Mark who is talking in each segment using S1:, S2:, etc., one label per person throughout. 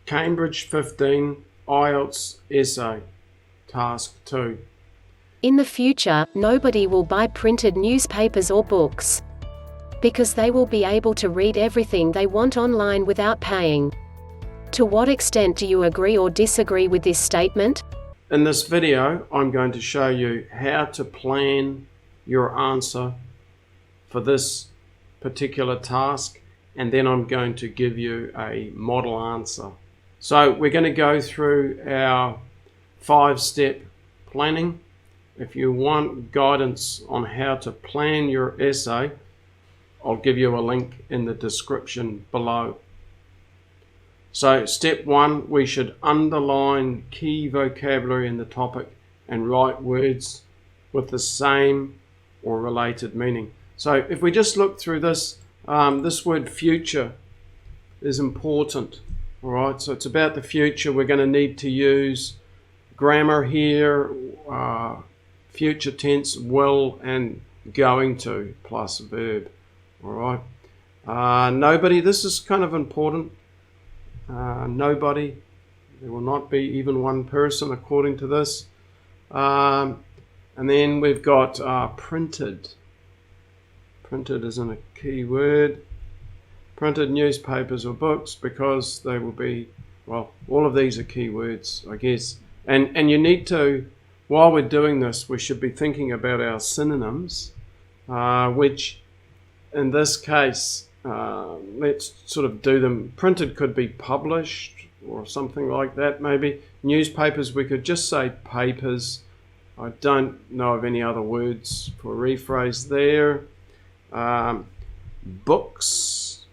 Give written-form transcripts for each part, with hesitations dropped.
S1: Cambridge 15 IELTS essay, task 2.
S2: In the future, nobody will buy printed newspapers or books, because they will be able to read everything they want online without paying. To what extent do you agree or disagree with this statement?
S1: In this video, I'm going to show you how to plan your answer for this particular task, and then I'm going to give you a model answer. So we're going to go through our 5-step planning. If you want guidance on how to plan your essay, I'll give you a link in the description below. So step 1, we should underline key vocabulary in the topic and write words with the same or related meaning. So if we just look through this, this word future is important. All right, so it's about the future. We're going to need to use grammar here, future tense, will, and going to plus verb. All right. Nobody, this is kind of important. Nobody, there will not be even one person according to this. And then we've got printed. Printed isn't a key word. Printed newspapers or books, because they will be, well, all of these are key words, I guess. And you need to, while we're doing this, we should be thinking about our synonyms, which in this case, let's sort of do them. Printed could be published or something like that maybe. Newspapers, we could just say papers. I don't know of any other words for rephrase there. Books,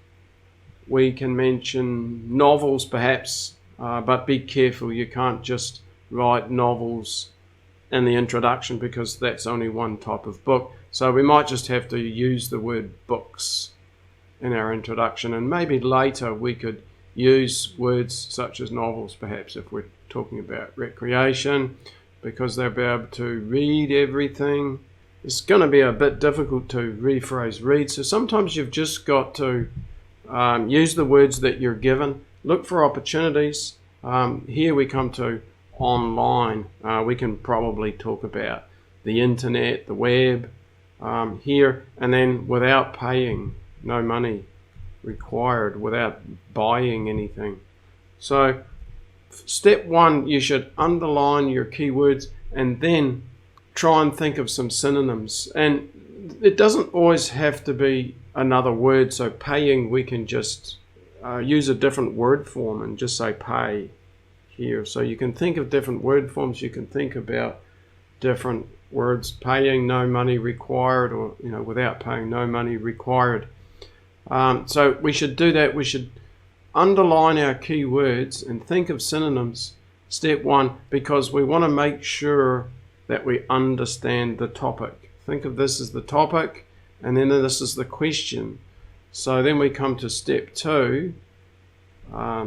S1: we can mention novels perhaps, but be careful, you can't just write novels in the introduction because that's only one type of book. So we might just have to use the word books in our introduction, and maybe later we could use words such as novels perhaps if we're talking about recreation, because they'll be able to read everything. It's going to be a bit difficult to rephrase read, so sometimes you've just got to use the words that you're given. Look for opportunities. Here we come to online. We can probably talk about the internet, the web here, and then without paying, no money required, without buying anything. So step 1, you should underline your keywords and then try and think of some synonyms. And it doesn't always have to be another word. So paying, we can just use a different word form and just say pay here. So you can think of different word forms. You can think about different words. Paying, no money required, or without paying, no money required. So we should do that. We should underline our key words and think of synonyms, step 1, because we want to make sure that we understand the topic. Think of this as the topic, and then this is the question. So then we come to step 2.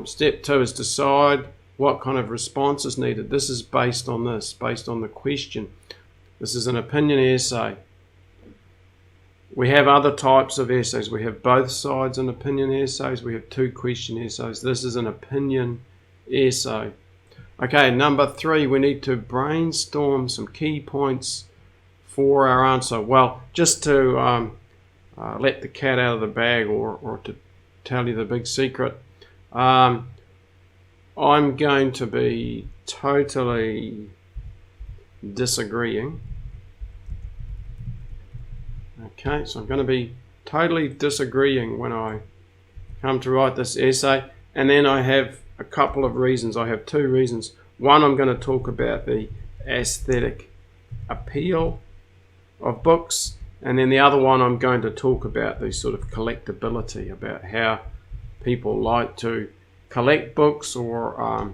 S1: Step 2 is decide what kind of response is needed. This is based on this, based on the question. This is an opinion essay. We have other types of essays. We have both sides and opinion essays. We have 2 question essays. This is an opinion essay. Okay, number 3, we need to brainstorm some key points for our answer. Well, just to let the cat out of the bag, or to tell you the big secret, I'm going to be totally disagreeing. Okay, so I'm going to be totally disagreeing when I come to write this essay, and then I have a couple of reasons. I have 2 reasons. One, I'm going to talk about the aesthetic appeal of books, and then the other one, I'm going to talk about the sort of collectability, about how people like to collect books or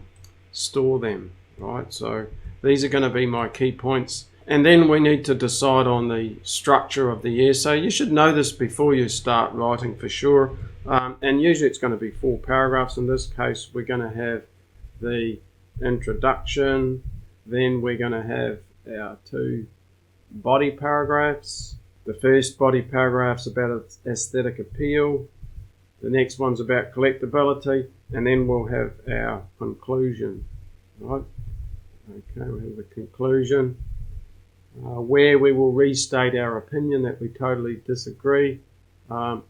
S1: store them, right? So these are going to be my key points. And then we need to decide on the structure of the essay. You should know this before you start writing for sure. And usually it's going to be 4 paragraphs. In this case, we're going to have the introduction. Then we're going to have our 2 body paragraphs. The first body paragraph's about aesthetic appeal. The next one's about collectability. and then we'll have our conclusion. Right? Okay, we'll have the conclusion where we will restate our opinion that we totally disagree, and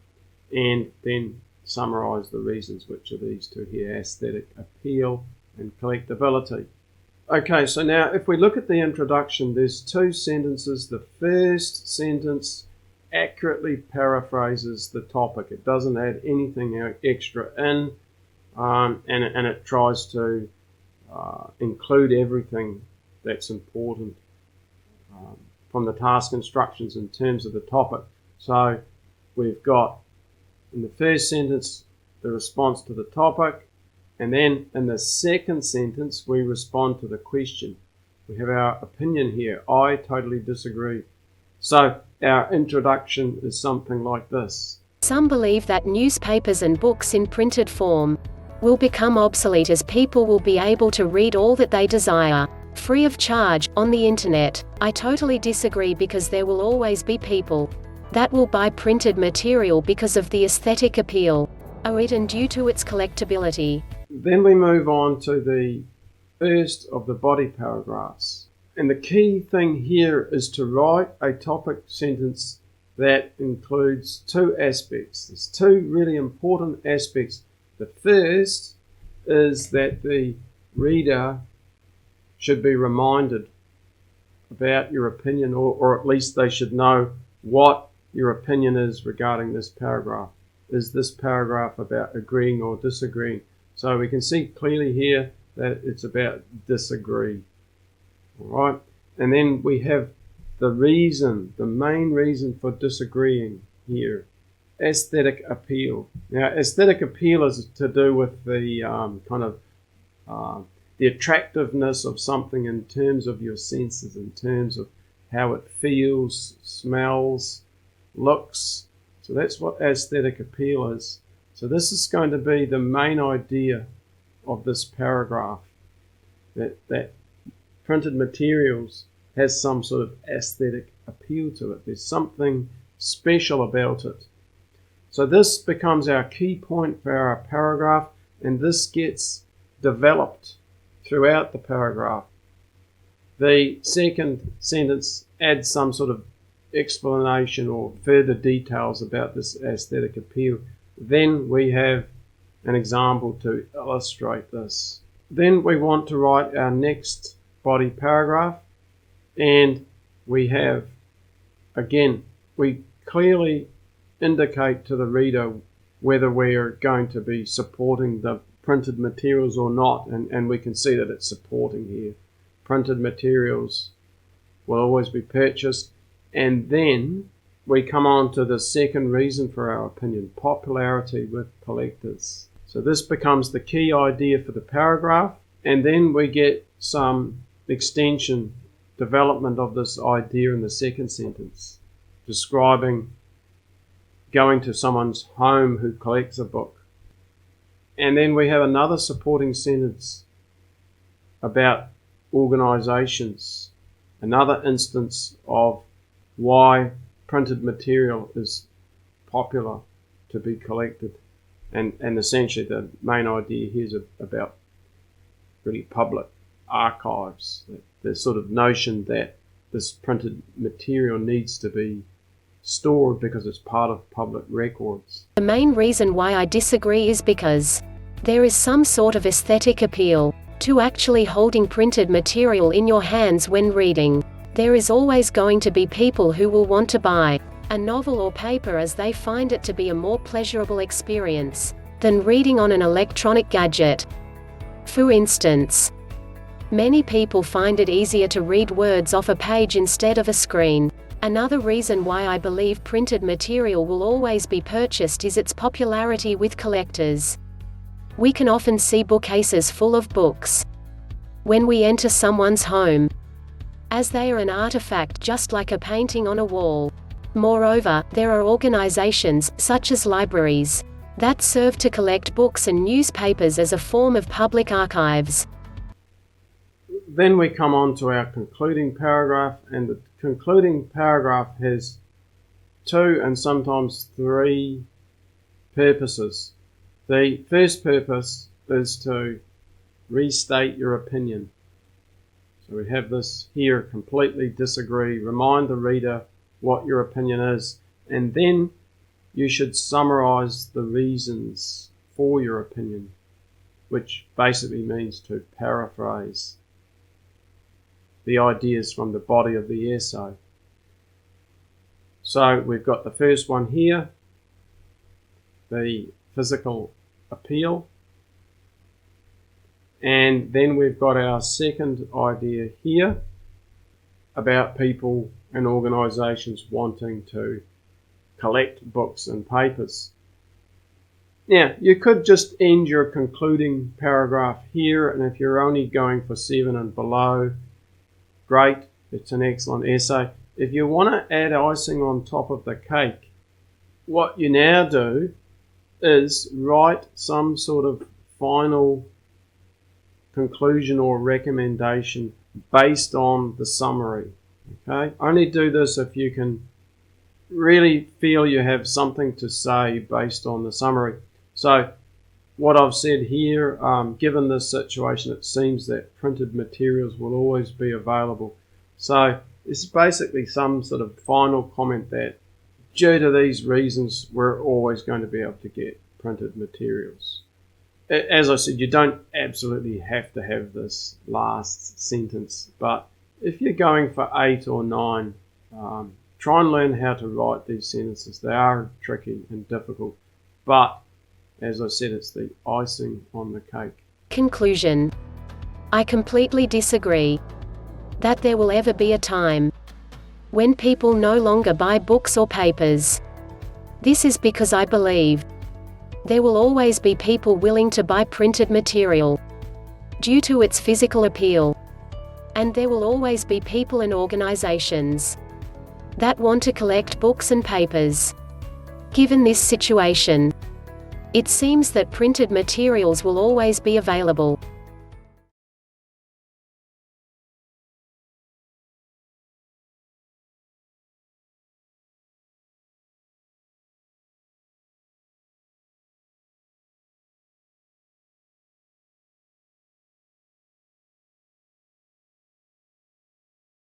S1: then summarise the reasons, which are these two here: aesthetic appeal and collectability. Okay, so now if we look at the introduction, there's two sentences. The first sentence accurately paraphrases the topic. It doesn't add anything extra in, and it tries to include everything that's important from the task instructions in terms of the topic. So we've got in the first sentence the response to the topic, and then in the second sentence we respond to the question. We have our opinion here: I totally disagree. So our introduction is something like this.
S2: Some believe that newspapers and books in printed form will become obsolete as people will be able to read all that they desire, free of charge, on the internet. I totally disagree because there will always be people that will buy printed material because of the aesthetic appeal, and due to its collectability.
S1: Then we move on to the first of the body paragraphs. And the key thing here is to write a topic sentence that includes two aspects. There's two really important aspects. The first is that the reader should be reminded about your opinion, or at least they should know what your opinion is regarding this paragraph. Is this paragraph about agreeing or disagreeing? So we can see clearly here that it's about disagree. All right, and then we have the reason, the main reason for disagreeing here: aesthetic appeal. Now, aesthetic appeal is to do with the the attractiveness of something in terms of your senses, in terms of how it feels, smells, looks. So that's what aesthetic appeal is. So this is going to be the main idea of this paragraph, that printed materials has some sort of aesthetic appeal to it. There's something special about it. So this becomes our key point for our paragraph, and this gets developed throughout the paragraph. The second sentence adds some sort of explanation or further details about this aesthetic appeal. Then we have an example to illustrate this. Then we want to write our next body paragraph, and we have, again, we clearly indicate to the reader whether we are going to be supporting the printed materials or not, and we can see that it's supporting here. Printed materials will always be purchased. And then we come on to the second reason for our opinion: popularity with collectors. So this becomes the key idea for the paragraph, and then we get some extension, development of this idea in the second sentence, describing going to someone's home who collects a book. And then we have another supporting sentence about organisations, another instance of why printed material is popular to be collected. And essentially the main idea here is about really public archives, the sort of notion that this printed material needs to be stored because it's part of public records.
S2: The main reason why I disagree is because there is some sort of aesthetic appeal to actually holding printed material in your hands when reading. There is always going to be people who will want to buy a novel or paper as they find it to be a more pleasurable experience than reading on an electronic gadget. For instance, many people find it easier to read words off a page instead of a screen. Another reason why I believe printed material will always be purchased is its popularity with collectors. We can often see bookcases full of books when we enter someone's home, as they are an artifact just like a painting on a wall. Moreover, there are organizations, such as libraries, that serve to collect books and newspapers as a form of public archives.
S1: Then we come on to our concluding paragraph, and the concluding paragraph has two and sometimes three purposes. The first purpose is to restate your opinion. So we have this here, completely disagree, remind the reader what your opinion is, and then you should summarize the reasons for your opinion, which basically means to paraphrase the ideas from the body of the essay. So we've got the first one here, the physical appeal. And then we've got our second idea here about people and organisations wanting to collect books and papers. Now, you could just end your concluding paragraph here, and if you're only going for 7 and below, great, it's an excellent essay. If you want to add icing on top of the cake, what you now do is write some sort of final conclusion or recommendation based on the summary. Okay, only do this if you can really feel you have something to say based on the summary. So what I've said here, given this situation, it seems that printed materials will always be available. So this is basically some sort of final comment that due to these reasons, we're always going to be able to get printed materials. As I said, you don't absolutely have to have this last sentence, but if you're going for 8 or 9, try and learn how to write these sentences. They are tricky and difficult, but as I said, it's the icing on the cake.
S2: Conclusion. I completely disagree that there will ever be a time when people no longer buy books or papers. This is because I believe there will always be people willing to buy printed material due to its physical appeal. And there will always be people and organizations that want to collect books and papers. Given this situation, it seems that printed materials will always be available.